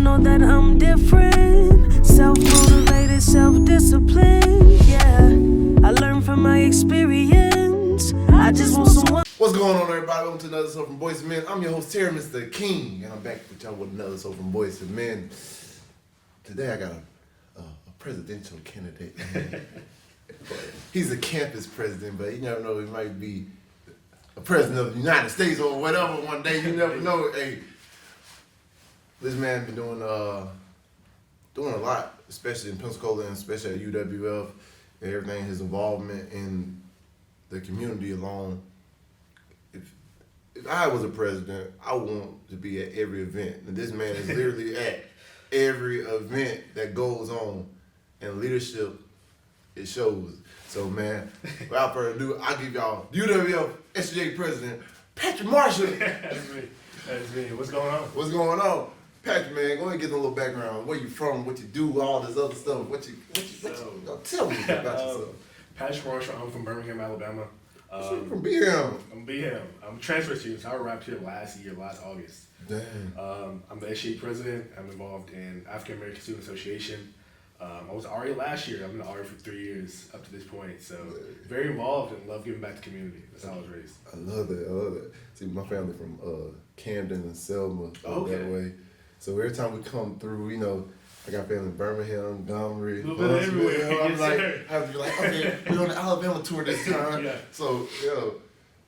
know that I'm different, self-motivated, self-disciplined, yeah. I learned from my experience. I just want someone. What's going on, everybody? Welcome to another episode from Boyz Men. I'm your host, Terry, Mr. King, and I'm back with y'all with another episode from Boyz Men. Today I got a presidential candidate. He's a campus president, but you never know, he might be a president of the United States or whatever one day. You never know. Hey, this man been doing a lot, especially in Pensacola and especially at UWF, and everything, his involvement in the community alone. If I was a president, I would want to be at every event. And this man is literally at every event that goes on. And leadership, it shows. So, man, without further ado, I'll give y'all UWF SJ President Patrick Marshall. That's me. What's going on? What's going on? Patrick, man, go ahead and get a little background. Where you from, what you do, all this other stuff. Tell me about yourself. Patrick Marshall, I'm from Birmingham, Alabama. From BM. I'm BM. I'm a transfer student, so I arrived here last August. Damn. I'm the SGA president. I'm involved in African American Student Association. I was RA last year. I've been an RA for 3 years up to this point. So very involved and love giving back to the community. That's how I was raised. I love that. See, my family from Camden and Selma, that way. So every time we come through, you know, I got family in Birmingham, Montgomery, everywhere. I'm like, I have to be like, okay, we're on the Alabama tour this time. Yeah. So,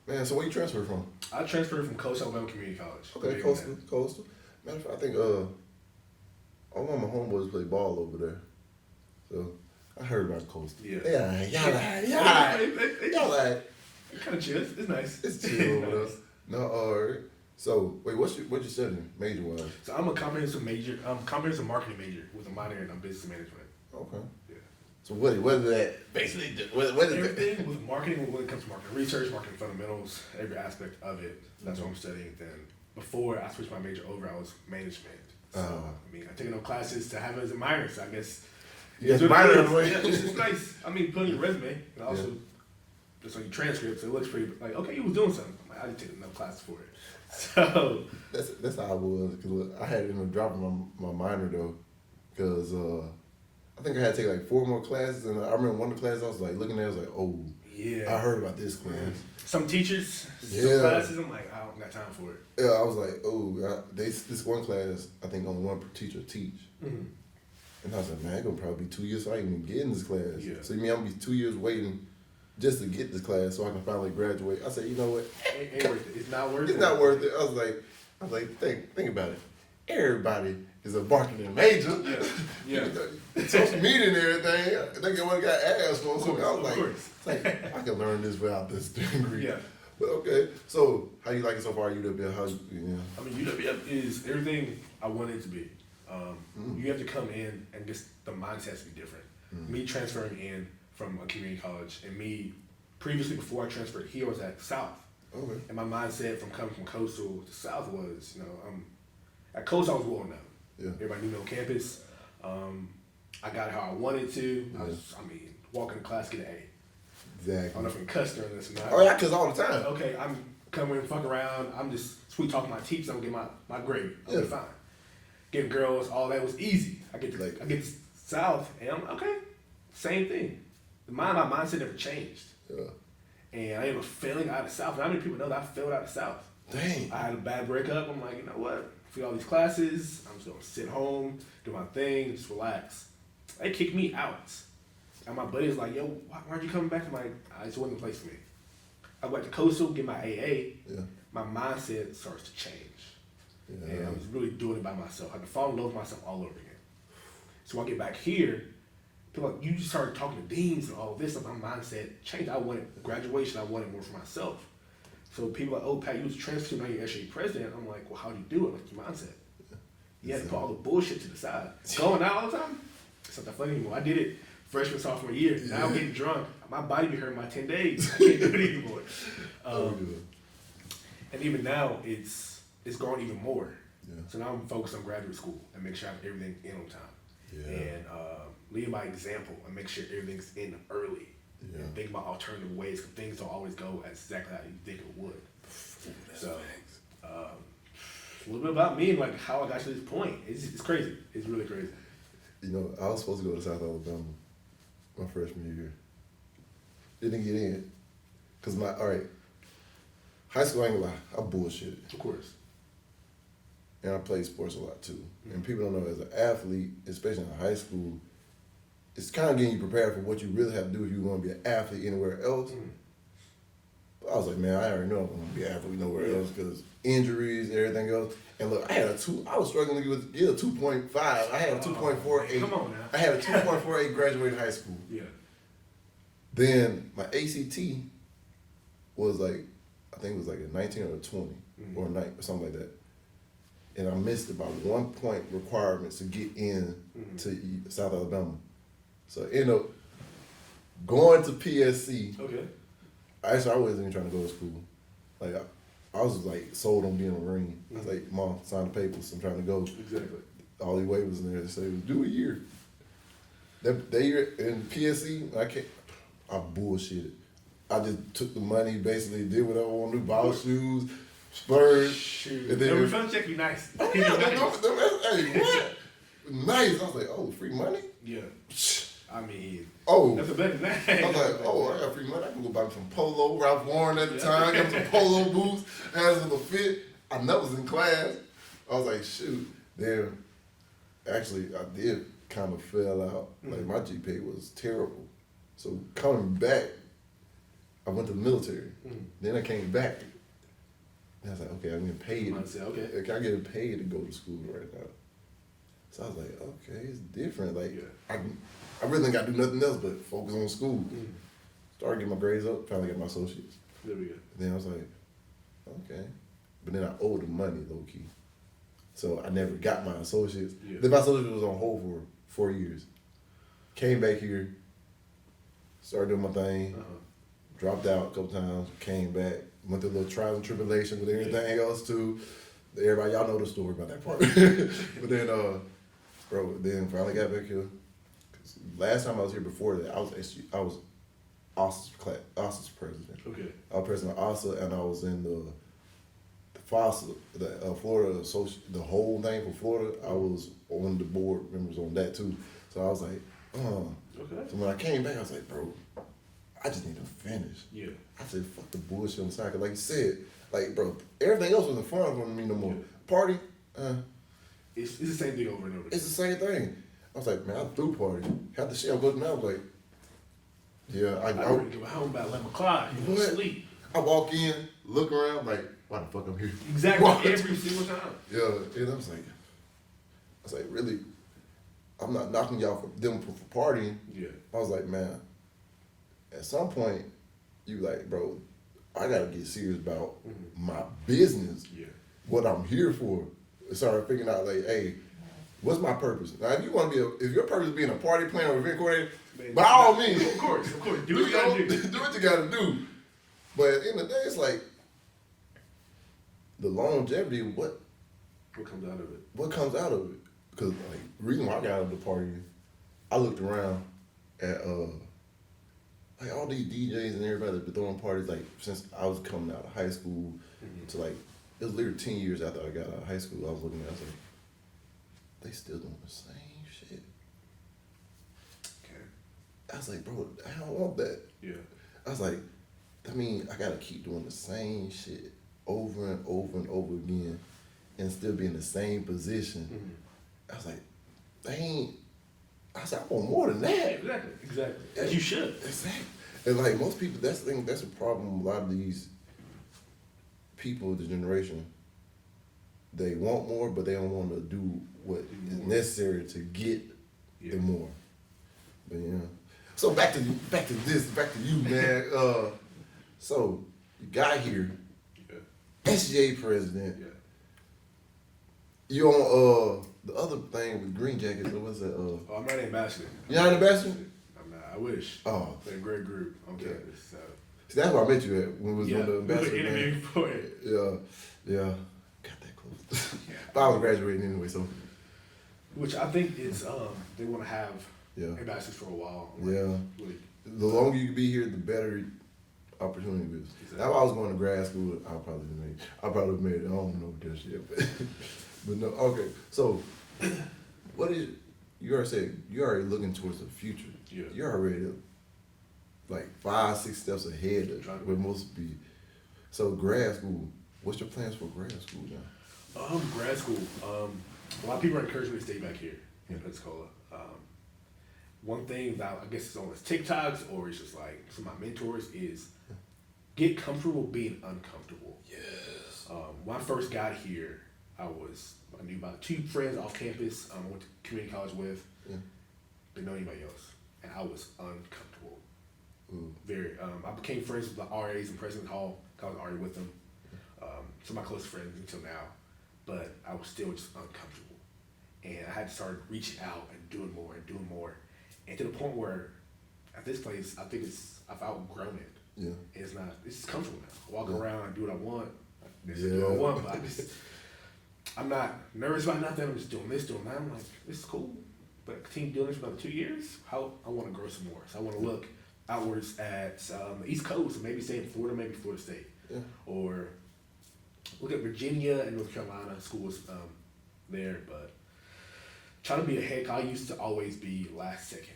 man, so where you transferred from? I transferred from Coastal Alabama Community College. Okay, Coastal. Matter of fact, I think all of my homeboys play ball over there. So I heard about Coastal. Yeah. Y'all like. It's kind of chill. It's nice. It's chill over there. No, all right. So, wait, what you studying major-wise? So I'm a comprehensive marketing major with a minor in business management. Okay. Yeah. So what does that basically do? What is Everything that? with marketing, when it comes to marketing research, marketing fundamentals, every aspect of it, that's what I'm studying. Then before I switched my major over, I was management. So, I mean, I took enough classes to have it as a minor, so I guess Yes, minor in a way. Yeah, it's nice. I mean, put on your resume, and also just on your transcript, so it looks pretty, like, okay, you was doing something. Like, I didn't take enough classes for it. So that's how I was, because I had to end up dropping my minor though, because I think I had to take like 4 more classes, and I remember one of the classes I was like looking at it, I was like, oh, yeah, I heard about this class. Some teachers, some classes, I'm like, I don't got time for it. Yeah, I was like, oh, this one class, I think only one teacher teach. Mm-hmm. And I was like, man, it's gonna probably be 2 years so I can even get in this class. Yeah. So you mean I'm gonna be 2 years waiting just to get this class so I can finally graduate. I said, you know what? Ain't worth it. It's not worth it. It's not worth it. I was like, think about it. Everybody is a marketing major. Yeah. Social media and everything. I think one got asked for. So I was like, course. it's like, I can learn this without this degree. Yeah. But okay. So how you like it so far, UWF? I mean, UWF is everything I want it to be. You have to come in and just the mindset has to be different. Me transferring in from a community college, and me previously before I transferred here was at South. Okay. And my mindset from coming from Coastal to South was, at Coastal I was well known. Yeah. Everybody knew me on campus. I got how I wanted to. Yeah. Walking to class, get an A. Exactly. I don't know if I'm cussing or this or not. Oh yeah, cause all the time. Okay, I'm coming fuck around. I'm just sweet talking my teachers. I'm gonna get my grade. I'll be fine. Getting girls, all that was easy. I get to South, and I'm okay. Same thing. My mindset never changed. Yeah. And I ended up failing out of South. And how many people know that I failed out of South? Dang. I had a bad breakup. I'm like, you know what? For all these classes, I'm just gonna sit home, do my thing, just relax. They kicked me out. And my buddy's like, yo, why aren't you coming back? I'm like, it just wasn't the place for me. I went to Coastal, get my AA. Yeah. My mindset starts to change. Yeah. And I was really doing it by myself. I had to fall in love with myself all over again. So when I get back here, people like, you just started talking to deans and all of this stuff. My mindset changed. I wanted graduation. I wanted more for myself. So people are like, oh, Pat, you was transferred, now you're actually president. I'm like, well, how do you do it? Like, your mindset. You had to put all the bullshit to the side. Going out all the time, it's not that funny anymore. I did it freshman, sophomore year. Now I'm getting drunk. My body be hurting my 10 days. I can't do it anymore. And even now, it's growing even more. Yeah. So now I'm focused on graduate school and make sure I have everything in on time. Yeah. And lead by example and make sure everything's in early. Yeah. And think about alternative ways, because things don't always go exactly how you think it would. Ooh, so a little bit about me and like how I got to this point. It's crazy. It's really crazy. You know, I was supposed to go to South Alabama my freshman year. Didn't get in. Cause high school, I ain't gonna lie, I bullshitted. Of course. And I played sports a lot too. And people don't know, as an athlete, especially in high school, it's kind of getting you prepared for what you really have to do if you want to be an athlete anywhere else. But I was like, man, I already know I'm going to be an athlete nowhere else because injuries, everything else. And look, I was struggling to get a 2.5. I had a 2.48. Come on now. I had a 2.48 graduated high school. Yeah. Then my ACT was like, I think it was like a 19 or a 20 or a 9 or something like that. And I missed about 1 point requirements to get in to South Alabama. So I ended up going to PSC. Okay. Actually, I wasn't even trying to go to school. Like I was like sold on being a Marine. I was like, Mom, sign the papers. I'm trying to go. Exactly. All the waivers in there. They said, do a year. That year in PSC, I bullshitted. I just took the money, basically did what I wanted to do, bought shoes, splurged. Shoot. And then The refund check be nice. Oh, yeah, hey, what? Nice. I was like, oh, free money? Yeah. I mean, Oh. that's a better name. I was like, oh, I got free money. I can go buy me some polo, Ralph Lauren at the time, got some polo boots, had some fit. I know I was in class. I was like, shoot. Then, actually, I did kind of fell out. Like, my GPA was terrible. So, coming back, I went to the military. Then I came back. And I was like, okay, I'm getting paid. Okay. I'm getting paid to go to school right now. So I was like, okay, it's different. Like, I really ain't got to do nothing else but focus on school. Started getting my grades up, finally got my associates. There we go. Then I was like, okay. But then I owed the money, low key. So I never got my associates. Yeah. Then my associates was on hold for 4 years. Came back here, started doing my thing, dropped out a couple times, came back, went through a little trials and tribulations with everything else too. Everybody, y'all know the story about that part. But then, then finally got back here. Last time I was here before that, I was OSA's president. Okay. I was president of OSA, and I was in the FOSA, the Florida the whole thing for Florida. I was on the board members on that too. So I was like, Okay. So when I came back, I was like, bro, I just need to finish. Yeah. I said, fuck the bullshit on the side. 'Cause like you said, like, bro, everything else wasn't fun for me no more. Yeah. Party, It's the same thing over and over again. it's the same thing. I was like, man, I'm through party. Had the shit I was now. I was like, yeah, I don't give a home about 11 o'clock. You go to What? sleep. I walk in, look around, like, why the fuck I'm here? Exactly. What? Every single time. Yeah, and I was like, really? I'm not knocking y'all for partying. Yeah. I was like, man, at some point, you like, bro, I gotta get serious about my business. Yeah. What I'm here for. Started figuring out, like, hey, what's my purpose? Now, if you want to if your purpose is being a party planner or event coordinator, by all means, Of course. Do what you gotta do. do what you gotta do. But at the end of the day, it's like the longevity. What What comes out of it? What comes out of it? Because like the reason why I got out of the party, I looked around at like all these DJs and everybody that's been throwing parties like since I was coming out of high school to like it was literally 10 years after I got out of high school. I was looking at, I was like, they still doing the same shit. Okay. I was like, bro, I don't want that. Yeah. I was like, I mean, I gotta keep doing the same shit over and over and over again and still be in the same position. I was like, I said, I want more than that. Exactly. As you should. Exactly. And like most people, that's a problem. A lot of these people, the generation, they want more, but they don't want to do what is necessary to get the more. But yeah. So back to you, man. So you got here, SGA president. Yeah. You on the other thing with Green Jackets? What was that? Oh, I'm not an ambassador. You're not an ambassador? I'm not. I wish. Oh. They're a great group on campus. So. See, that's where I met you at when we was on the ambassador. Interview for it. Yeah. Got that close. But I was graduating anyway, so. Which I think is they want to have Yeah. ambassadors for a while. Yeah. Really. The longer you be here, the better opportunity is. Exactly. Now, if I was going to grad school, I probably made it. I don't know this yet, but no. Okay, so what is you already said? You're already looking towards the future. Yeah. You're already like 5-6 steps ahead of where most be. So grad school. What's your plans for grad school now? Grad school. A lot of people encourage me to stay back here in Pensacola. One thing that I guess it's on his TikToks or it's just like some of my mentors is get comfortable being uncomfortable. Yes. When I first got here, I knew about 2 friends off campus I went to community college with. Yeah. Didn't know anybody else. And I was uncomfortable. Ooh. Very. I became friends with the RAs in President Hall. I was already with them. Some of my close friends until now. But I was still just uncomfortable. And I had to start reaching out and doing more and doing more. And to the point where at this place, I think I've outgrown it. Yeah. And it's comfortable now. I walk around, I do what I want. This Yeah. is what I want, but I'm not nervous about nothing. I'm just doing this, doing that. I'm like, this is cool. But I continue doing this for another 2 years. I want to grow some more. So I want to look outwards at the East Coast, maybe stay in Florida, maybe Florida State. Yeah. Or look at Virginia and North Carolina schools there. But trying to be ahead, I used to always be last second.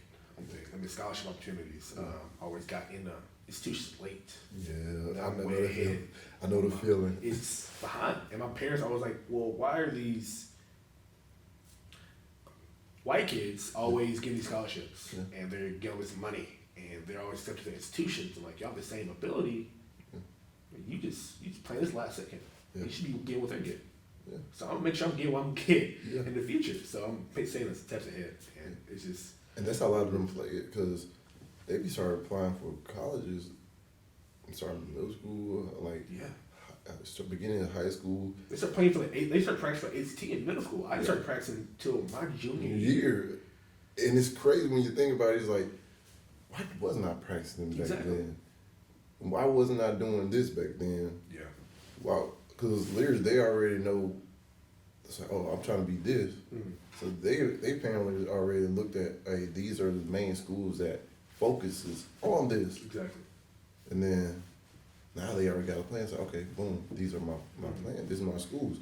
I mean, scholarship opportunities. Always got in the institutions late. Yeah, I'm way ahead. I know the feeling. It's behind. And my parents always like, well, why are these white kids always getting these scholarships? Yeah. And they're getting all this money. And they're always accepted to the institutions. And like, y'all have the same ability. You just playing this last second. Yeah. You should be getting what they get. Yeah. So I'm gonna make sure I'm getting what I'm getting Yeah. in the future. So I'm saying it's steps ahead. And it's just... And that's how a lot of them play it, because they be started applying for colleges, starting middle school, like beginning of high school. They start playing for they start practicing for ACT in middle school. I started practicing until my junior year. And it's crazy when you think about it. It's like, why wasn't I practicing back Exactly. then? Why wasn't I doing this back then? Yeah. Wow, because leaders, they already know. It's like, oh, I'm trying to be this. Mm-hmm. So they apparently already looked at, hey, these are the main schools that focuses on this. Exactly. And then now they already got a plan. So okay, boom, these are my plan. These are my schools.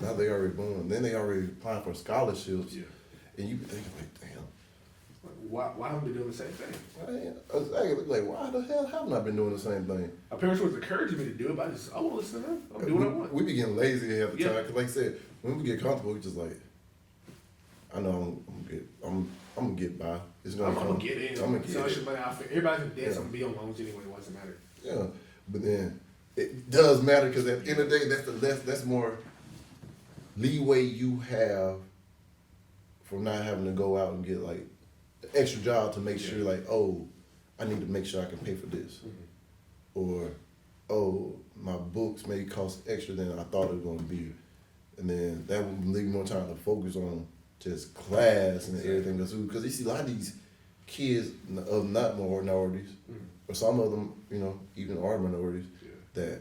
Now they already boom. Then they already applying for scholarships. Yeah. And you be thinking like, damn. Why haven't we doing the same thing? Like, why the hell haven't I been doing the same thing? My parents was encouraging me to do it, but I won't listen to them. I'm doing what I want. We be getting lazy half the Yeah. time. Cause like I said, when we get comfortable, we just like, I know I'm gonna get by. It's I'm come. gonna get in. I'm gonna get Scholarship in. money out. Everybody's in debt, Yeah. so I'm gonna be on loans anyway. It doesn't matter. Yeah, but then it does matter, because at the end of the day, that's more leeway you have from not having to go out and get like an extra job to make sure like, oh, I need to make sure I can pay for this, or oh, my books may cost extra than I thought it was going to be, and then that would leave more time to focus on just class and everything else. Because you see a lot of these kids of not minorities, or some of them, you know, even are minorities, that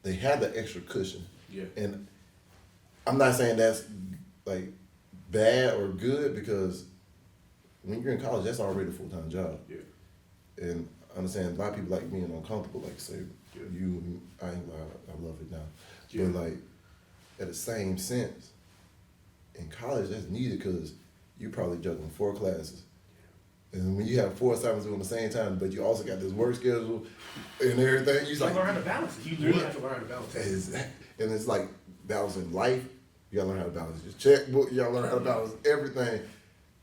they have the extra cushion. Yeah. And I'm not saying that's like bad or good, because when you're in college, that's already a full-time job. Yeah. And I understand a lot of people like being uncomfortable, like say you, I love it now. Yeah. But like at the same sense, in college that's needed, because you probably juggling 4 classes. And when you have 4 assignments at the same time, but you also got this work schedule and everything, You gotta learn how to balance it. You literally have to learn how to balance it. and it's like balancing life. You gotta learn how to balance your checkbook. You gotta learn how to balance everything.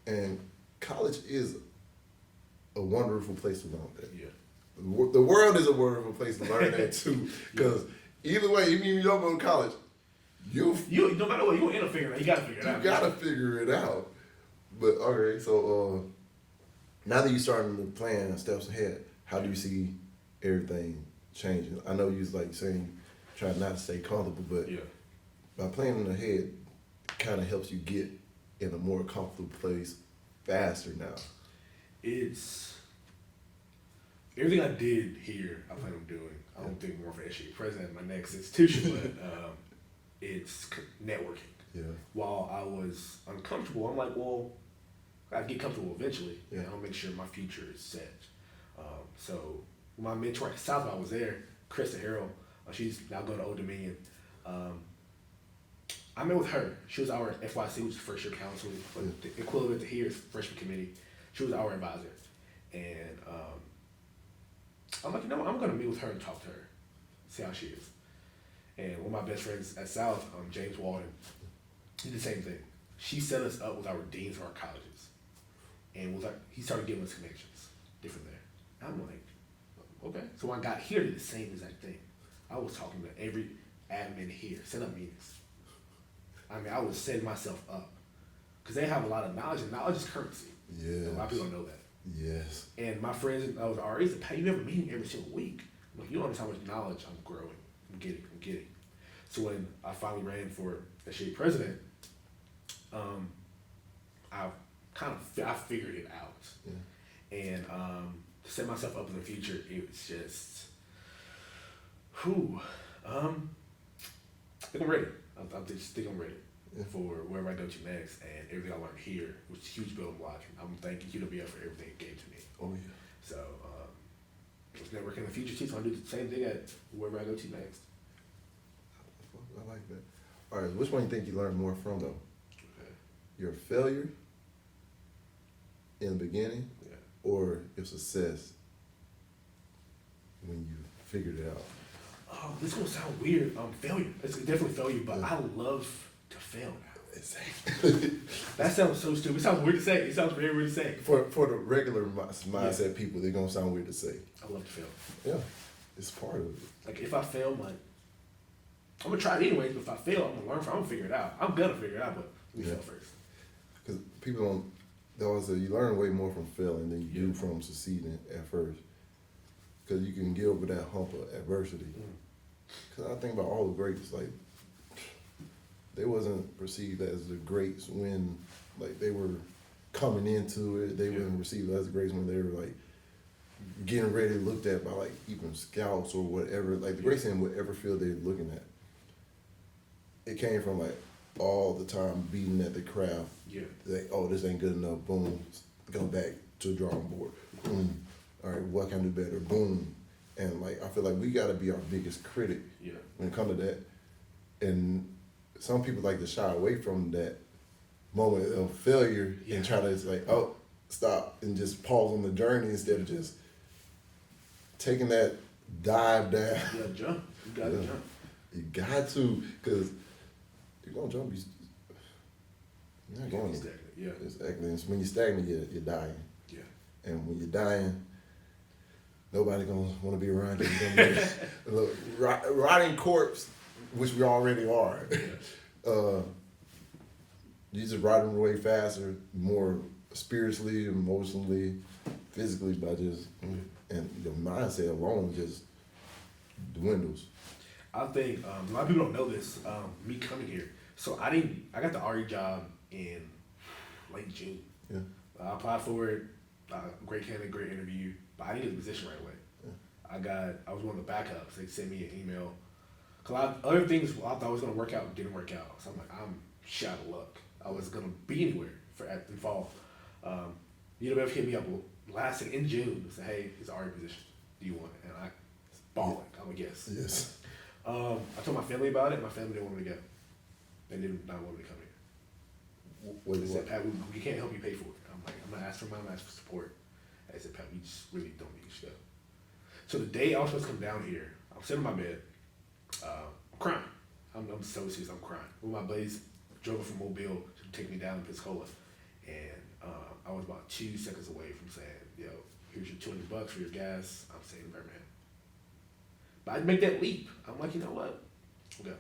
And college is a wonderful place to learn that. Yeah. The world is a wonderful place to learn that too. Because either way, even if you don't go to college, you no matter what, you gonna end up figuring it out. You gotta figure it out. you gotta figure it out. But okay, so now that you're starting to plan steps ahead, how do you see everything changing? I know you like saying try not to stay comfortable, but by planning ahead, it kind of helps you get in a more comfortable place faster now. It's everything I did here. I plan on doing. I don't think more for actually president of my next institution, but it's networking. Yeah. While I was uncomfortable, I'm like, well, I get comfortable eventually, and I'll make sure my future is set. So my mentor at South, I was there, Krista Harrell. She's now going to Old Dominion. I met with her. She was our FYC, which is first year council, but the equivalent to here is freshman committee. She was our advisor. And I'm like, you know what? I'm going to meet with her and talk to her, see how she is. And one of my best friends at South, James Walden, he did the same thing. She set us up with our deans of our colleges. And was like, he started giving us connections, different there. I'm like, okay. So when I got here, I did the same exact thing. I was talking to every admin here, set up meetings. I mean, I was setting myself up. Because they have a lot of knowledge, and knowledge is currency. Yeah. A lot of people don't know that. Yes. And my friends, I was RAs, they pay you have a meeting every single week. I'm like, you don't understand how much knowledge I'm growing. I'm getting. So when I finally ran for the state president, I figured it out. Yeah. And to set myself up in the future, it was just, I think I'm ready. I just think I'm ready for wherever I go to next, and everything I learned here was a huge building block. I'm thanking QWF for everything it gave to me. Oh yeah. So let's network in the future too. So I do the same thing at wherever I go to next. I like that. All right, which one do you think you learned more from though? Okay. Your failure in the beginning, or your success when you figured it out? This is gonna sound weird. Failure. It's definitely failure, but I love to fail now. Exactly. That sounds so stupid. It sounds weird to say. It sounds very weird to say. For the regular mindset people, they're gonna sound weird to say. I love to fail. Yeah, it's part of it. Like if I fail, I'm gonna try it anyways. But if I fail, I'm gonna learn from it. I'm gonna figure it out. I'm gonna figure it out, but we fail first. Because people don't. They always say you learn way more from failing than you do from succeeding at first. Because you can get over that hump of adversity. Because I think about all the greats, like they wasn't perceived as the greats when like they were coming into it. They weren't received as greats when they were like getting ready, looked at by like even scouts or whatever. Like the greats in whatever field they're looking at. It came from like all the time beating at the craft. Yeah. Like, oh, this ain't good enough. Boom. Go back to the drawing board. Boom. All right, what can I do better? Boom. And like I feel like we gotta be our biggest critic when it comes to that. And some people like to shy away from that moment of failure and try to like, oh, stop and just pause on the journey instead of just taking that dive down. You gotta jump. You gotta jump. You got to, because you're gonna jump. You're not going stagnant. Yeah. Exactly. And when you're stagnant, you're dying. Yeah. And when you're dying, nobody gonna want to be around you. You're gonna be a rotting corpse, which we already are. You just rotting away faster, more spiritually, emotionally, physically, by just and your mindset alone just dwindles. I think a lot of people don't know this. Me coming here, so I got the RE job in late June. Yeah. I applied for it. Great candidate, great interview, but I didn't get the position right away. Yeah. I was one of the backups. They sent me an email. Cause other things I thought was gonna work out didn't work out. So I'm like, I'm shot of luck. I was gonna be anywhere at the fall. UWF hit me up last in June. Said, hey, it's an RE position. Do you want it? And I balling. I'm a yes. Yes. I told my family about it. My family didn't want me to go. They did not want me to come here. They said, Pat, we can't help you pay for it. I'm like, I'm gonna ask for money, I'm gonna ask for support. They said, Pat, we just really don't need you to go. So the day I was supposed to come down here, I'm sitting in my bed, I'm crying. I'm so serious, I'm crying. One of my buddies drove from Mobile to take me down to Pensacola, and I was about 2 seconds away from saying, yo, here's your $200 for your gas. I'm saying, man. But I'd make that leap. I'm like, you know what? We'll go.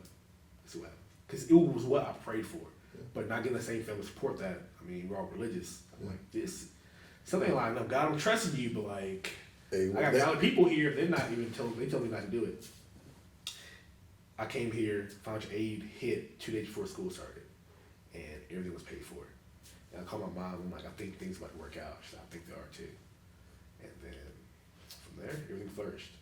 Let's see what happens. Because it was what I prayed for. Yeah. But not getting the same family support that, I mean, we're all religious. I'm like, this, something like, no, God, I'm trusting you, but like, hey, I got valid people here. They're not even they told me not to do it. I came here, financial aid hit 2 days before school started, and everything was paid for. And I called my mom, I'm like, I think things about to work out. She said, I think they are too. And then from there, everything flourished.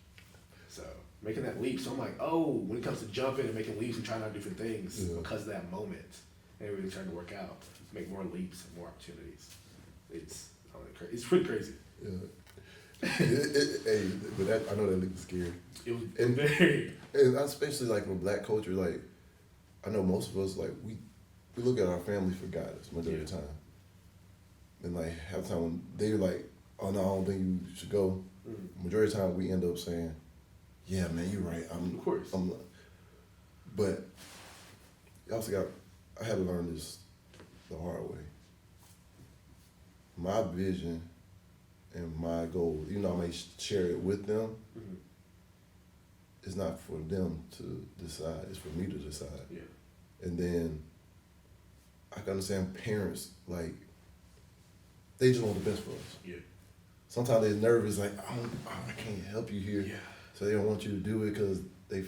So making that leap, so I'm like, oh, when it comes to jumping and making leaps and trying out different things, because of that moment, everything's starting to work out. Make more leaps and more opportunities. It's pretty crazy. Yeah. Hey, but that, I know that looks scary. It was And- very. And especially like with black culture, like I know most of us like we look at our family for guidance majority of the time. And like half the time when they're like, oh no, I don't think you should go. Majority of the time we end up saying, yeah, man, you're right. Of course. But you also got, I had to learn this the hard way. My vision and my goal, even though I may share it with them, it's not for them to decide. It's for me to decide. Yeah. And then I can understand parents, like, they just want the best for us. Yeah. Sometimes they're nervous, like, I can't help you here. Yeah. So they don't want you to do it because they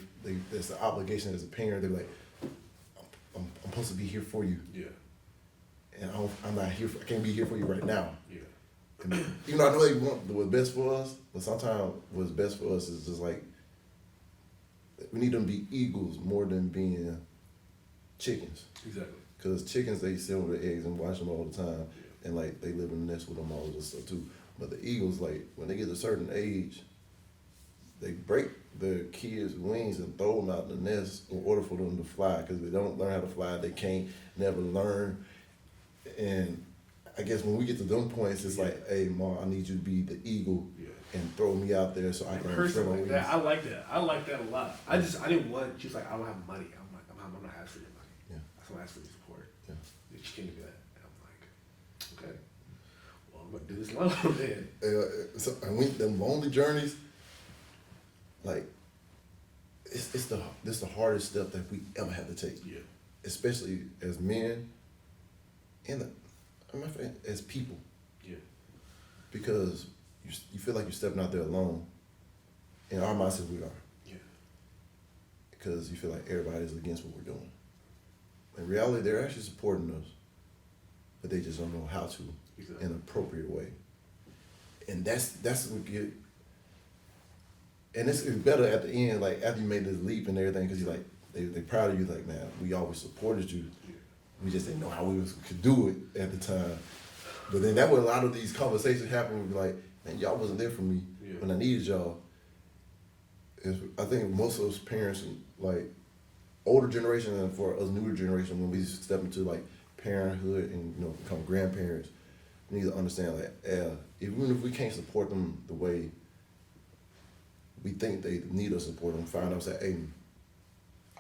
there's the obligation as a parent. They're like, I'm supposed to be here for you. Yeah. And I'm not here. I can't be here for you right now. Yeah. And even though I know they want what's best for us, but sometimes what's best for us is just like, we need them to be eagles more than being chickens. Exactly. Because chickens, they sit on the eggs and watch them all the time. And like, they live in the nest with them all this stuff too. But the eagles, like, when they get to a certain age, they break the kids' wings and throw them out the nest in order for them to fly. Because they don't learn how to fly, they can't never learn. And I guess when we get to them points, it's like, hey, Mom, I need you to be the eagle and throw me out there so I can Person my like wings. that, I like that. I like that a lot. I didn't want. She was like, I don't have money. I'm like, I'm not asking for your money. Yeah. I just want to ask for your support. Yeah. She can't do that. And I'm like, okay. Well, I'm gonna do this alone then. So I went them lonely journeys. Like, this the hardest step that we ever have to take. Yeah. Especially as men, and as people, Yeah. because you feel like you're stepping out there alone. In our mindset, we are. Yeah. Because you feel like everybody's against what we're doing. In reality, they're actually supporting us, but they just don't know how to in an appropriate way. And that's what get. And it's better at the end, like after you made this leap and everything, because you like they proud of you. Like, man, we always supported you. Yeah. We just didn't know how we could do it at the time. But then that was a lot of these conversations happen. We were like, man, y'all wasn't there for me when I needed y'all. I think most of us parents, like older generation and for us newer generation, when we step into like parenthood and become grandparents, we need to understand like, even if we can't support them the way we think they need us support them, find out say, hey,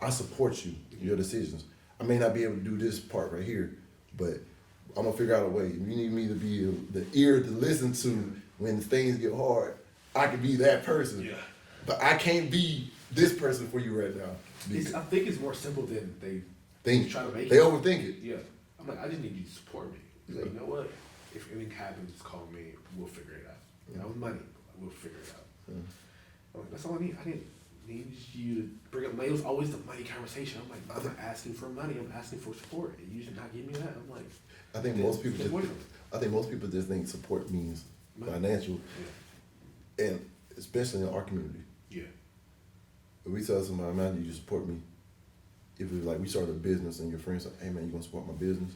I support you in your decisions. I may not be able to do this part right here, but I'm gonna figure out a way. If you need me to be the ear to listen to when things get hard, I can be that person. Yeah. But I can't be this person for you right now. I think it's more simple than they try to make they it. overthink it. Yeah. I'm like, I just need you to support me. He's like, you know what? If anything happens, just call me. We'll figure it out. That was money. We'll figure it out. I'm like, that's all I need. I didn't need you to bring up money. It was always the money conversation. I'm like, I'm not asking for money. I'm asking for support. And you should not give me that. I'm like, I think most people just think support means financial, and especially in our community. Yeah. If we tell somebody, man, you support me. If it's like we started a business and your friends like, hey man, you gonna support my business?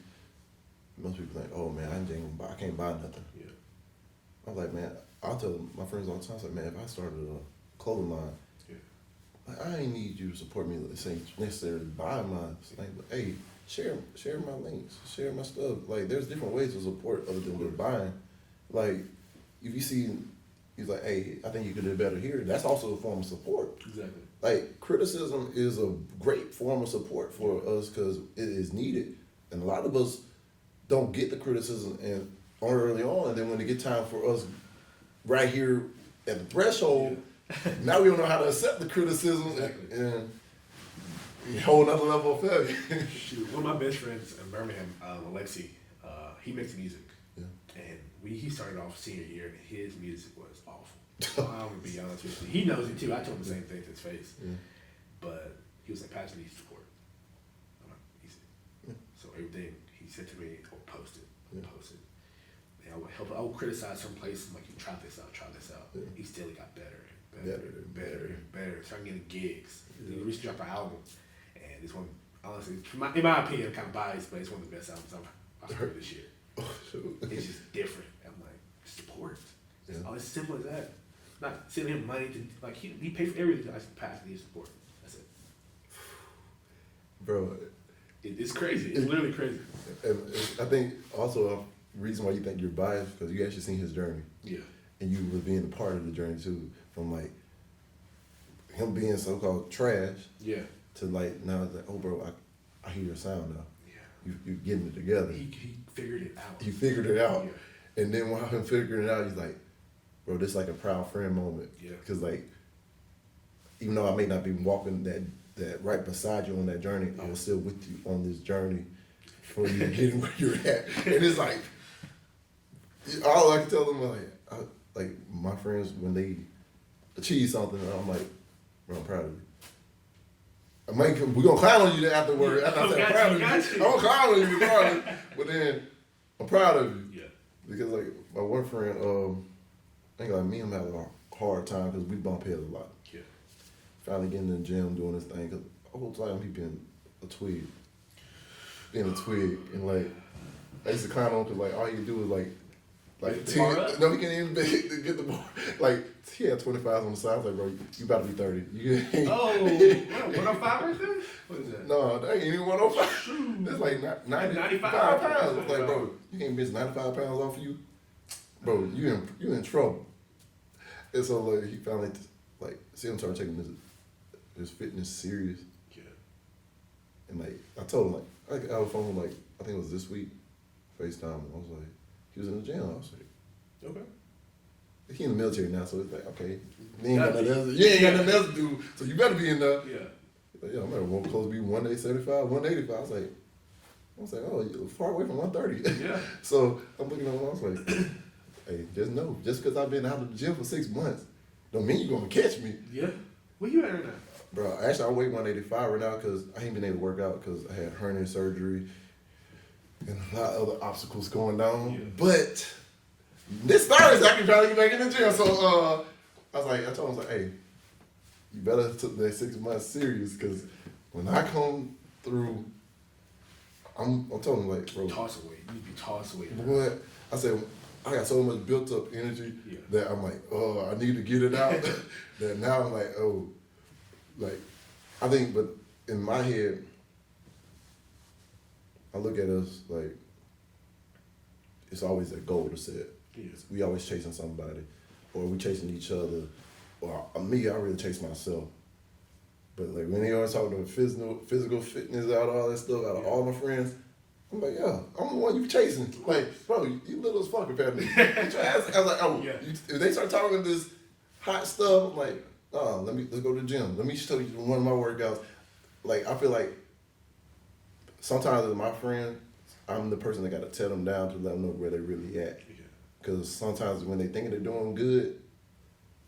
Most people think, oh man, I can't buy nothing. Yeah. I'm like, man, I'll tell my friends all the time, I was like, man, if I started a clothing line, like, I ain't need you to support me. Let's say necessarily buy my thing, but hey, share my links, share my stuff. Like, there's different ways to support other than just buying. Like, if you see, he's like, hey, I think you could do better here. That's also a form of support. Exactly. Like, criticism is a great form of support for us because it is needed, and a lot of us don't get the criticism and early on, and then when it get time for us right here at the threshold. Now we don't know how to accept the criticism and a whole nother level of failure. Shoot, one of my best friends in Birmingham, Alexi, he makes music. Yeah. And he started off senior year and his music was awful. I'm gonna be honest with you. He knows it too. I told him the same thing to his face. Yeah. But he was like, Pastor needs support. I'm like, easy. Yeah. So everything he said to me, I'll post it. Post it. And I would help. I would criticize some places. I'm like, you try this out. Yeah. He still got better. Better. Started getting gigs. He recently dropped an album, and it's one, honestly, in my opinion, kind of biased, but it's one of the best albums I've heard this year. It's just different. I'm like, support. It's simple as that. Not sending him money to like he paid for everything. I pass the support. That's it. Bro, It's crazy. It's literally crazy. and I think also a reason why you think you're biased because you actually seen his journey. Yeah. And you were being a part of the journey too, from like him being so-called trash. Yeah. To like now it's like, oh bro, I hear your sound now. Yeah. You're getting it together. He figured it out. He figured it out. Yeah. And then while him figuring it out, he's like, bro, this is like a proud friend moment. Yeah. Cause like, even though I may not be walking that right beside you on that journey, I was still with you on this journey for you getting where you're at. And it's like, all I can tell them, like my friends, when they achieve something, I'm like, bro, I'm proud of you. We're gonna clown on you afterward. After I say I'm proud of you, I'm gonna clown on you regardless. But then I'm proud of you. Yeah. Because like my one friend, I think like me and him had a hard time because we bump heads a lot. Yeah. Finally getting in the gym, doing this thing, because the whole time he been a twig. And like, I used to clown on because like all you do is like no, he can't even get the bar. Like, he had 25 on the side. I was like, bro, you about to be 30. You Oh, 105 right there? What is that? No, that ain't even 105. That's like 95 pounds. It's like, bro, you can't miss 95 pounds off of you. Bro, you in trouble. And so like he finally like see him start taking his fitness serious. Yeah. And like I told him like I got on the phone like I think it was this week, FaceTime. I was like, he was in the gym. I was like, Okay. he in the military now, so it's like, okay, you ain't got nothing else to do, so you better be in there. Yeah. Like, yeah, I'm at close to be 175, 185. I was like, oh, you're far away from 130. Yeah. So I'm looking at him, I was like, hey, just know, just because I've been out of the gym for 6 months, don't mean you're gonna catch me. Yeah. Where you at right now? Bro, actually I weigh 185 right now because I ain't been able to work out because I had hernia surgery and a lot of other obstacles going down. Yeah. But this Thursday I can try to get back in the gym. So I told him, I was like, hey, you better take that 6 months serious because when I come through, I'm telling him like, bro. Toss away. You need to be tossed away. What? I said, I got so much built up energy that I'm like, oh, I need to get it out. That now I'm like, oh, like, I think, but in my head, I look at us like, it's always a goal to set. Yes. We always chasing somebody, or we chasing each other, or me, I really chase myself. But like when they always talk about physical fitness out of all that stuff, out of all my friends, I'm like, yeah, I'm the one you chasing. Like, bro, you little as fuck compared to me. I was like, oh, if they start talking this hot stuff, I'm like, oh, let's go to the gym. Let me show you one of my workouts. Like, I feel like sometimes with my friend, I'm the person that got to tell them down to let them know where they really at. Because sometimes when they think they're doing good,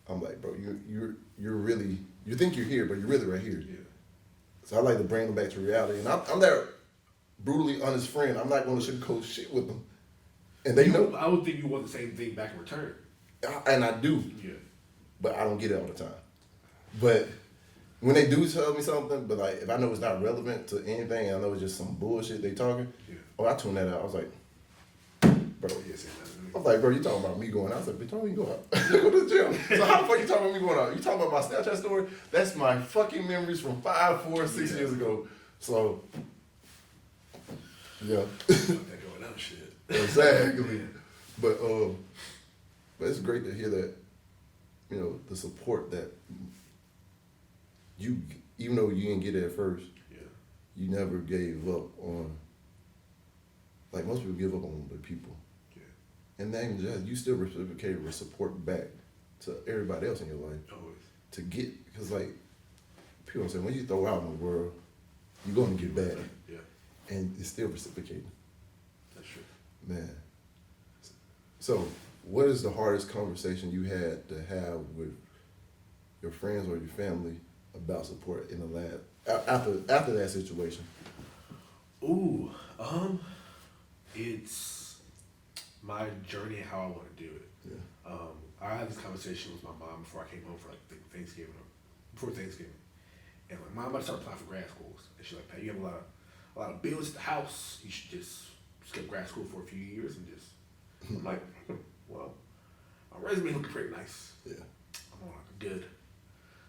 I'm like, bro, you're really, you think you're here, but you're really right here. Yeah. So I like to bring them back to reality. And I'm that brutally honest friend. I'm not going to sugarcoat shit with them. And they know. I would think you want the same thing back in return. And I do. Yeah. But I don't get it all the time. But when they do tell me something, but like if I know it's not relevant to anything, and I know it's just some bullshit they talking, I tune that out. I was like, bro, I was like, bro, you talking about me going out? I was like, bitch, don't even go out. Go to the gym. So how the fuck you talking about me going out? You talking about my Snapchat story? That's my fucking memories from 5, 4, 6 years ago. So, yeah. That going out shit. Exactly. But it's great to hear that, you know, the support that you, even though you didn't get it at first, you never gave up on, like most people give up on the people. And then you still reciprocated with support back to everybody else in your life. Always. To get, because like, people say, when you throw out in the world, you're going to get back. Yeah. And it's still reciprocating. That's true. Man. So, what is the hardest conversation you had to have with your friends or your family about support in the lab after that situation? Ooh, it's my journey and how I want to do it. Yeah. I had this conversation with my mom before I came home for like Thanksgiving, and my mom about to start applying for grad schools, and she's like, "Pat, you have a lot of bills at the house. You should just skip grad school for a few years and just." I'm like, well, all my resume looking pretty nice. Yeah. I'm on like a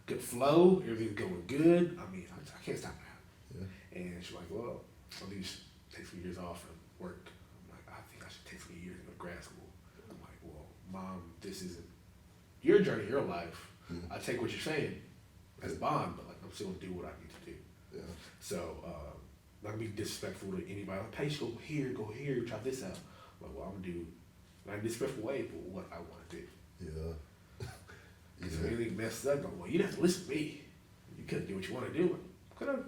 good flow. Everything's going good. I mean, I can't stop now. Yeah. And she's like, well, at least take some years off and work. I'm like, I think I should take some years and go to grad school. I'm like, well, Mom, this isn't your journey, your life. I take what you're saying as bond, but like I'm still gonna do what I need to do. Yeah. So not gonna be disrespectful to anybody. Like, hey, go here, try this out. I'm like, well, I'm gonna do not in a disrespectful way, but what I want to do. Yeah. If anything messed up, I'm, well, you didn't have to listen to me. You couldn't do what you want to do. Could have.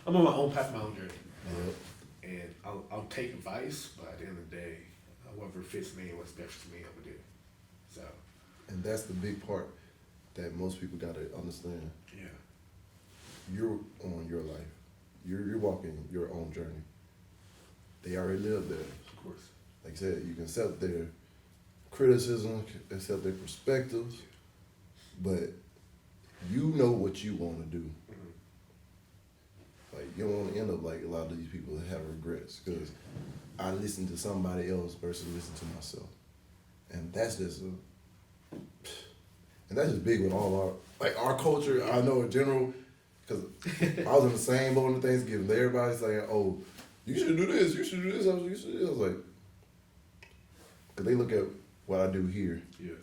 I'm on my own path, my own journey. And I'll take advice, but at the end of the day, whatever fits me and what's best for me, I'm gonna do. So. And that's the big part that most people gotta understand. Yeah. You're on your life. You're walking your own journey. They already live there. Of course. Like I said, you can accept their criticism, accept their perspectives, but you know what you want to do. Like, you don't want to end up like a lot of these people that have regrets because I listened to somebody else versus listen to myself. And that's just big with all our culture. I know in general, because I was in the same boat in Thanksgiving. Everybody's saying, oh, you should do this, you should do this, you should do this. I was like, because they look at what I do here. Yeah.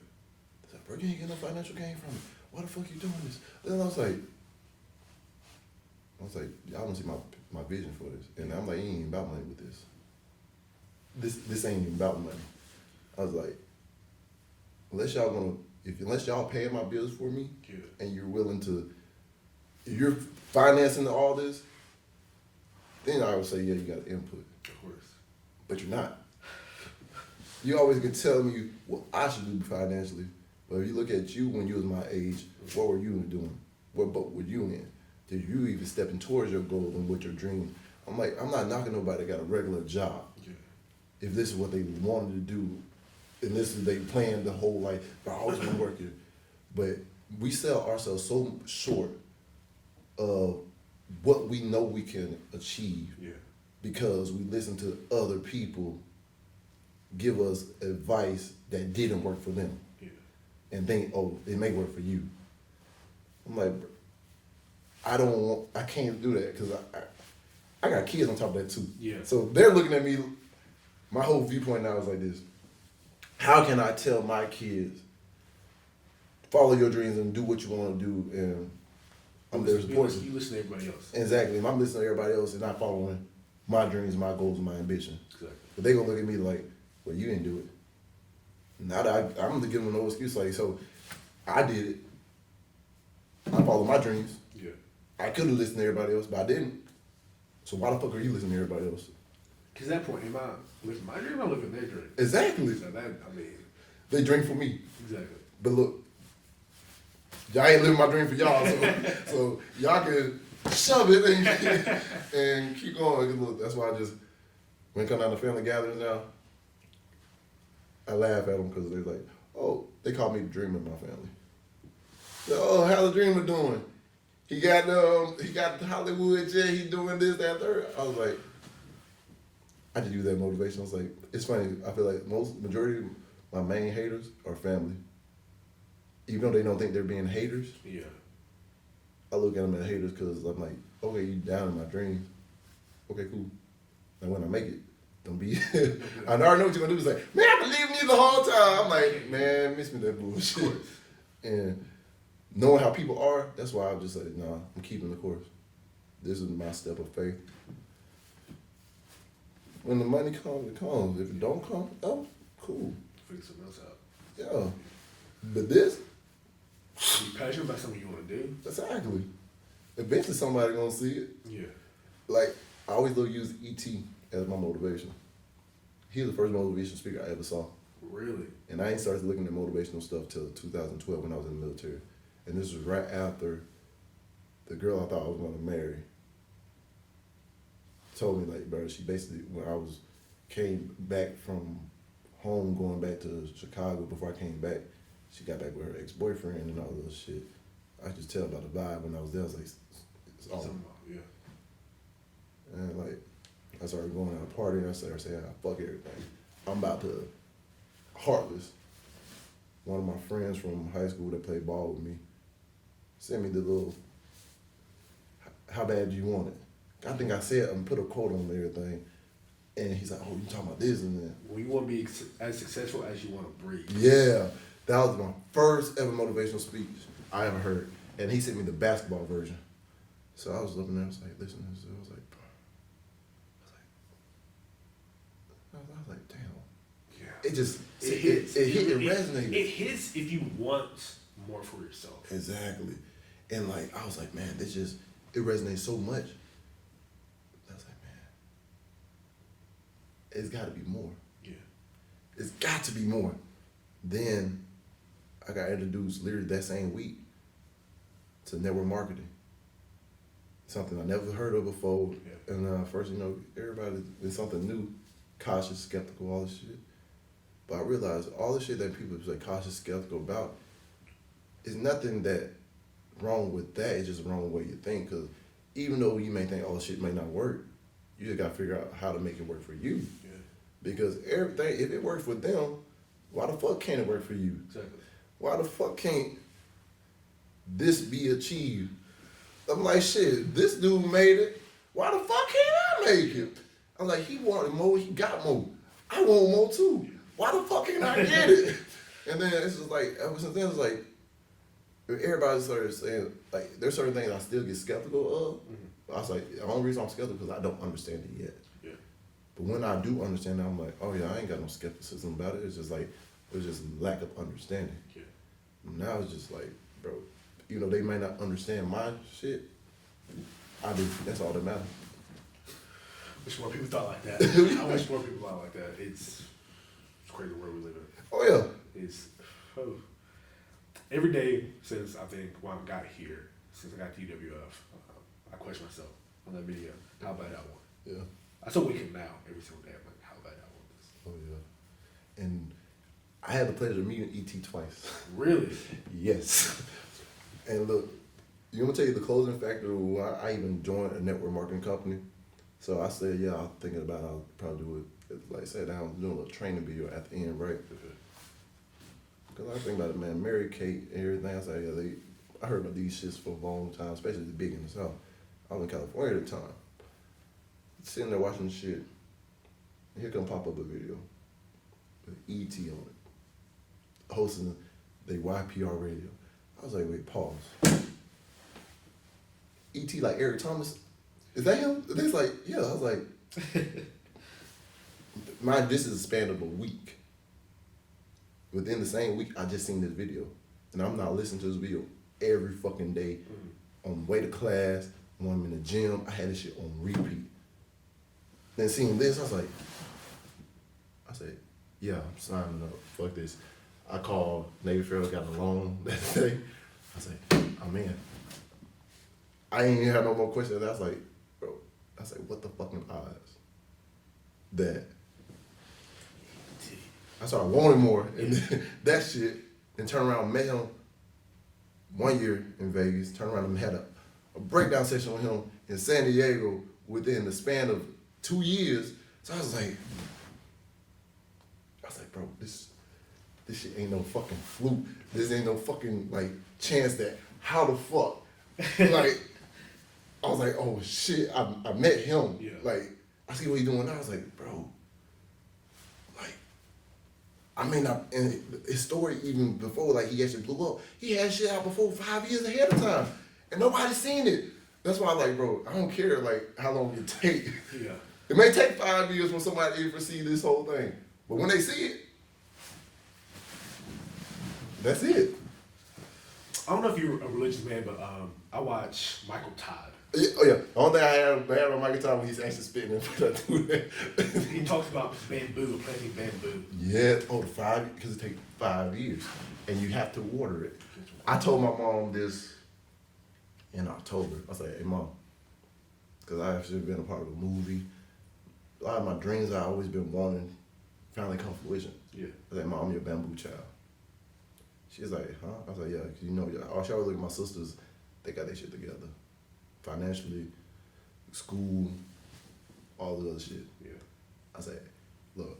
It's like, bro, you ain't getting no financial gain from it. Why the fuck you doing this? Then I was like, y'all don't see my vision for this. And I'm like, it ain't about money with this. This ain't even about money. I was like, unless y'all paying my bills for me, and you're willing to, if you're financing all this, then I would say, yeah, you got input. Of course. But you're not. You always can tell me what I should do financially, but if you look at you when you was my age, what were you doing? What boat were you in? Did you even stepping towards your goal and what your dream? I'm like, I'm not knocking nobody that got a regular job. Yeah. If this is what they wanted to do, and this is they planned the whole life, I always been working. But we sell ourselves so short of what we know we can achieve because we listen to other people give us advice that didn't work for them. Yeah. And think, oh, it may work for you. I'm like, I can't do that because I got kids on top of that too. Yeah. So they're looking at me, my whole viewpoint now is like this. How can I tell my kids, follow your dreams and do what you want to do, and I'm there supporting you. You listen to everybody else. Exactly. If I'm listening to everybody else and not following my dreams, my goals, and my ambition. Exactly. But they're going to look at me like, well, you didn't do it. Now that I'm going to give them no excuse. Like, so I did it. I followed my dreams. Yeah. I could have listened to everybody else, but I didn't. So why the fuck are you listening to everybody else? Because at that point, am I living my dream or living their dream? Exactly. So that, I mean. They drink for me. Exactly. But look, y'all ain't living my dream for y'all, so y'all can shove it and keep going. 'Cause look, that's why when it comes down to family gatherings now, I laugh at them because they're like, oh, they call me the dreamer in my family. So, oh, how's the dreamer doing? He got the Hollywood jet, he doing this, that, third. I was like, I just use that motivation. I was like, it's funny, I feel like majority of my main haters are family. Even though they don't think they're being haters. Yeah. I look at them as haters because I'm like, okay, you down in my dreams. Okay, cool. And when I make it, don't be. I already know what you're gonna do. It's like, man, I believe in you the whole time. I'm like, man, miss me that bullshit. And knowing how people are, that's why I'm just like, nah, I'm keeping the course. This is my step of faith. When the money comes, it comes. If it don't come, oh, cool. Figure something else out. Yeah. But this. Be passionate about something you want to do. Exactly. Eventually somebody gonna see it. Yeah. Like, I always use E.T. as my motivation. He was the first motivational speaker I ever saw. Really? And I ain't started looking at motivational stuff till 2012 when I was in the military. And this was right after the girl I thought I was gonna marry told me, like, bro, she basically, when I came back from home, going back to Chicago, before I came back, she got back with her ex-boyfriend and all this shit. I could just tell by the vibe when I was there. I was like, it's on. Yeah. And like, I started going out partying. I started saying, fuck everything. I'm about to heartless. One of my friends from high school that played ball with me sent me the little, how bad do you want it? I think I said, I put a quote on everything. And he's like, oh, you talking about this and that. Well, you want to be as successful as you want to breathe. Yeah. That was my first ever motivational speech I ever heard. And he sent me the basketball version. So I was looking there, I was like, listen to this. I was like, damn. Yeah. It just, it hits. It resonated. It hits if you want more for yourself. Exactly. And like, I was like, man, it resonates so much. I was like, man, it's got to be more. Yeah. It's got to be more. Then I got introduced literally that same week to network marketing. Something I never heard of before. Yeah. And first, everybody, it's something new, cautious, skeptical, all this shit. But I realized all the shit that people say cautious, skeptical about is nothing that wrong with that. It's just wrong with the way you think. Because even though you may think, oh, shit may not work, you just got to figure out how to make it work for you. Yeah. Because everything, if it works for them, why the fuck can't it work for you? Exactly. Why the fuck can't this be achieved? I'm like, shit, this dude made it. Why the fuck can't I make it? I'm like, he wanted more, he got more. I want more too. Why the fuck can't I get it? And then it's just like, ever since then, it's like, everybody started saying, like, there's certain things I still get skeptical of. Mm-hmm. I was like, the only reason I'm skeptical is because I don't understand it yet. Yeah. But when I do understand it, I'm like, oh yeah, I ain't got no skepticism about it. It's just like, it's just lack of understanding. Yeah. Now it's just like, bro, they may not understand my shit. I do. That's all that matters. Wish more people thought like that. I wish more people thought like that. It's crazy world we live in. Oh yeah. It's every day since I think when I got here, since I got to UWF, I question myself on that video. How bad I want. Yeah. I still wake up now every single day. I'm like, how bad I want this. Oh yeah. And I had the pleasure of meeting ET twice. Really? Yes. And look, you want to tell you the closing factor why I even joined a network marketing company. So I said, yeah, I'm thinking about I'll probably do it. Like I said, down doing a little training video at the end, right? Because I think about it, man, Mary Kate and everything. I was like, yeah, I heard about these shits for a long time, especially the big in the South. I was in California at the time. Sitting there watching the shit. And here come pop up a video with ET on it, hosting the YPR radio. I was like, wait, pause. ET like Eric Thomas? Is that him? They was like, yeah. I was like, this is a span of a week. Within the same week, I just seen this video. And I'm not listening to this video every fucking day. On the way to class, when I'm in the gym, I had this shit on repeat. Then seeing this, I said, yeah, I'm signing up. Fuck this. I called Navy Federal, got a loan that day. I said, I'm in. I ain't even had no more questions. I was like, bro, what the fucking odds that I started wanting more and that shit, and turn around, met him 1 year in Vegas, turned around and had a breakdown session with him in San Diego within the span of 2 years. So I was like, bro, this shit ain't no fucking fluke. This ain't no fucking like chance that how the fuck like I was like, oh shit, I met him. Yeah. Like, I see what he's doing now. I was like, bro, like, I mean, and his story even before, like, he actually blew up, he had shit out before 5 years ahead of time. And nobody's seen it. That's why I'm like, bro, I don't care, like, how long it take. Yeah. It may take 5 years for somebody to ever see this whole thing. But when they see it, that's it. I don't know if you're a religious man, but I watch Michael Todd. Yeah, oh yeah, the only thing I had on Michael Todd when he's actually spitting and put that through that. He talks about bamboo, planting bamboo. Yeah, because it takes 5 years, and you have to water it. I told my mom this in October. I was like, hey mom, because I actually been a part of a movie. A lot of my dreams I always been wanting finally come to fruition. Yeah. I was like, mom, I'm your bamboo child. She's like, huh? I was like, yeah, 'cause I always look at my sisters, they got their shit together. Financially, school, all the other shit. Yeah. I said, look,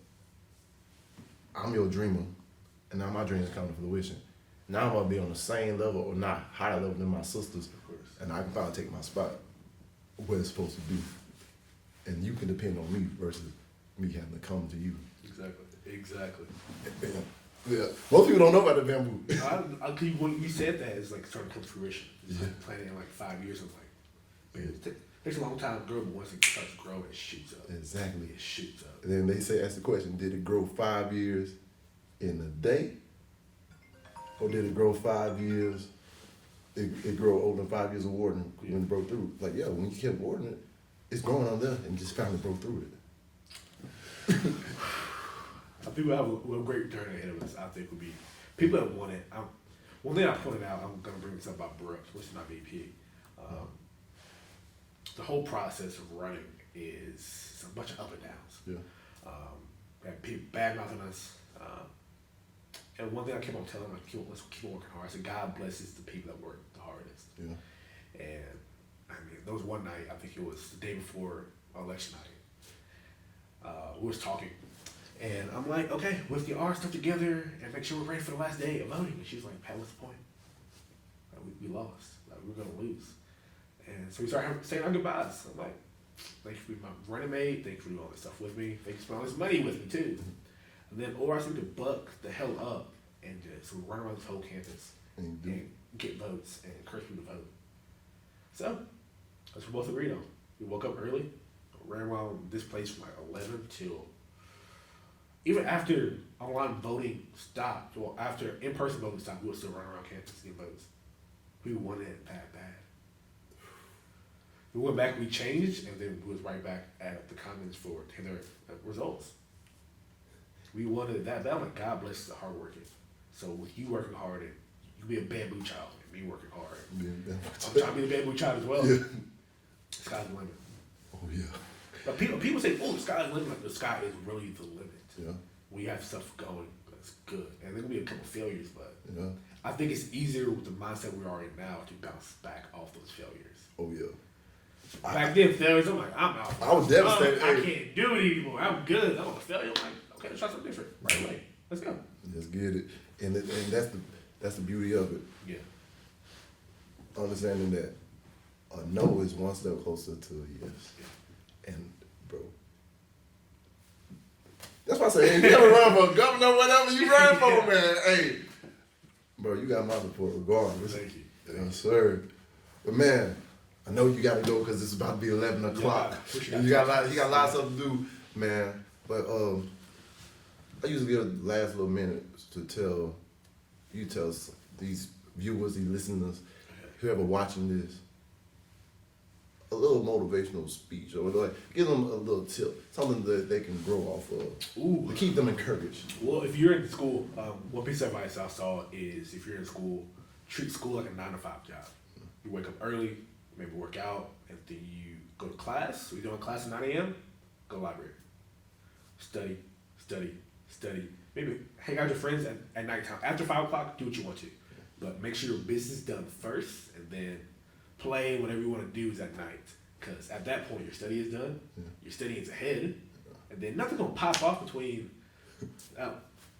I'm I'm your dreamer, and now my dreams come to fruition. Now I'm gonna be on the same level or not higher level than my sisters, Of course. and I can finally take my spot where it's supposed to be. And you can depend on me versus me having to come to you. Exactly. Yeah. Most people don't know about the bamboo. When you said that, it's like starting to come to fruition. It's like planning in like 5 years. I'm like, man, it takes a long time to grow, but once it starts to grow, it shoots up. Exactly. It shoots up. And then they say, ask the question, did it grow 5 years in a day? Or did it grow 5 years, it grow over 5 years of watering when it broke through? Like, yeah, when you kept watering it, it's growing on there and just finally broke through it. People have a great journey ahead of us, I think, would be people that want it. One thing I pointed out, I'm going to bring this up about Brooks, which is my VP. The whole process of running is a bunch of up and downs. Yeah. We have people bad mouthing us. And one thing I kept on telling them, let's keep on working hard. I said, God blesses the people that work the hardest. Yeah. And I mean, there was one night, I think it was the day before election night. We was talking, and I'm like, okay, let's get our stuff together and make sure we're ready for the last day of voting. And she was like, Pat, what's the point? Like, we lost. Like, we're gonna lose. And so we started saying our goodbyes. I'm like, thank you for being my running mate. Thank you for doing all this stuff with me. Thank you for spending all this money with me too. And then, or I seem to buck the hell up and just run around this whole campus and get votes and encourage people to vote. So that's what we both agreed on. We woke up early, ran around this place from like 11 till even after online voting stopped, well, after in-person voting stopped, we would still run around campus to get votes. We wanted it that bad. We went back, we changed, and then we was right back at the Commons for their results. We wanted it that bad. I'm like, God bless the hard working. So with you working hard, and you be a bamboo child, and me working hard. Yeah. I'm trying to be the bamboo child as well. Yeah. The sky's the limit. Oh, yeah. But people say, oh, the sky's the limit. Like, the sky is really the limit. Yeah. We have stuff going, that's good. And there will be a couple failures, but Yeah. I think it's easier with the mindset we are in now to bounce back off those failures. Oh, yeah. Back then, failures, I'm like, I'm out. I was devastated. I can't do it anymore. I'm good. I'm on a failure. I'm like, okay, let's try something different. Right away. Let's go. Let's get it. And that's the beauty of it. Yeah. Understanding that a no is one step closer to a yes. Yeah. And, bro, that's why I say, hey, you ever run for governor, whatever you run for, man. Hey, bro, you got my support regardless. Thank you. Yes, sir. But, man, I know you got to go because it's about to be 11 o'clock. Yeah, And you got a lot of stuff to do, man. But I usually give the last little minute to tell these viewers, these listeners, whoever watching this, a little motivational speech, or like give them a little tip, something that they can grow off of, to keep them encouraged. Well, if you're in school, one piece of advice I saw is if you're in school, treat school like a 9-to-5 job. You wake up early, maybe work out, and then you go to class. So you're doing class at 9 a.m., go to the library. Study. Maybe hang out with your friends at nighttime. After 5 o'clock, do what you want to. But make sure your business is done first, and then play, whatever you want to do is at night. Because at that point, your study is done, your study is ahead, and then nothing's going to pop off between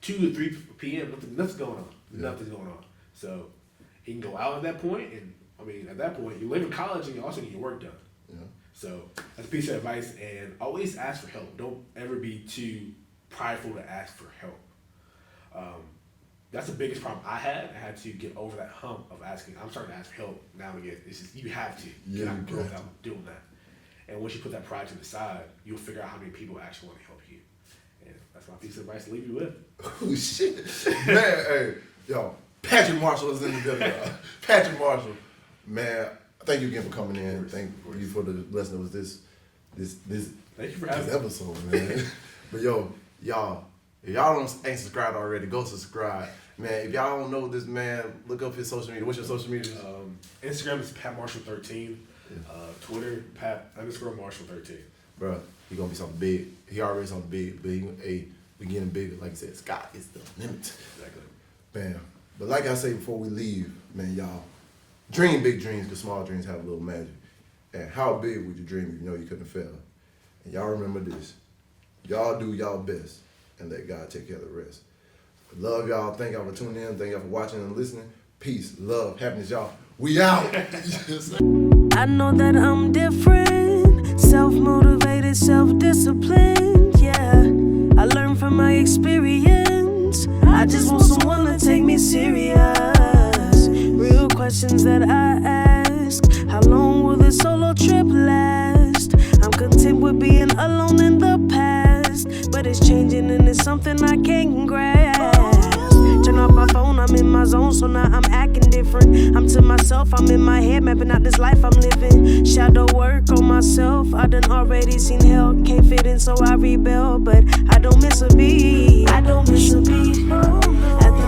2 to 3 p.m. Nothing's going on. Yeah. Nothing's going on. So you can go out at that point, and I mean, at that point, you live in college and you also need your work done. Yeah. So that's a piece of advice, and always ask for help. Don't ever be too prideful to ask for help. That's the biggest problem I had. I had to get over that hump of asking. I'm starting to ask for help now and again. It's just, you have to. You cannot grow without doing that. And once you put that pride to the side, you'll figure out how many people actually want to help you. And that's my piece of advice to leave you with. Oh, shit. Man, hey, yo, Patrick Marshall is in the building, y'all. Patrick Marshall, man, thank you again for coming in. Thank you for the blessing that was this Thank you for having me. episode, man. But yo, y'all, if y'all ain't subscribed already, go subscribe. Man, if y'all don't know this man, look up his social media. What's your social media? Instagram is PatMarshall13. Twitter, Pat_Marshall13. Bro, he gonna be something big. He already something big, but we getting bigger. Like I said, sky is the limit. Exactly. Man, but like I say before we leave, man, y'all, dream big dreams, because small dreams have a little magic. And how big would you dream if you know you couldn't fail? And y'all remember this. Y'all do y'all best and let God take care of the rest. Love y'all. Thank y'all for tuning in. Thank y'all for watching and listening. Peace, love, happiness, y'all. We out. I know that I'm different, self-motivated, self-disciplined, yeah. I learned from my experience. I just want someone to take me serious. Real questions that I ask. How long will this solo trip last? I'm content with being alone in the past, but it's changing and it's something I can't grasp. Turn off my phone, I'm in my zone, so now I'm acting different. I'm to myself, I'm in my head, mapping out this life I'm living. Shadow work on myself, I done already seen hell. Can't fit in, so I rebel, but I don't miss a beat. I don't miss a beat. At the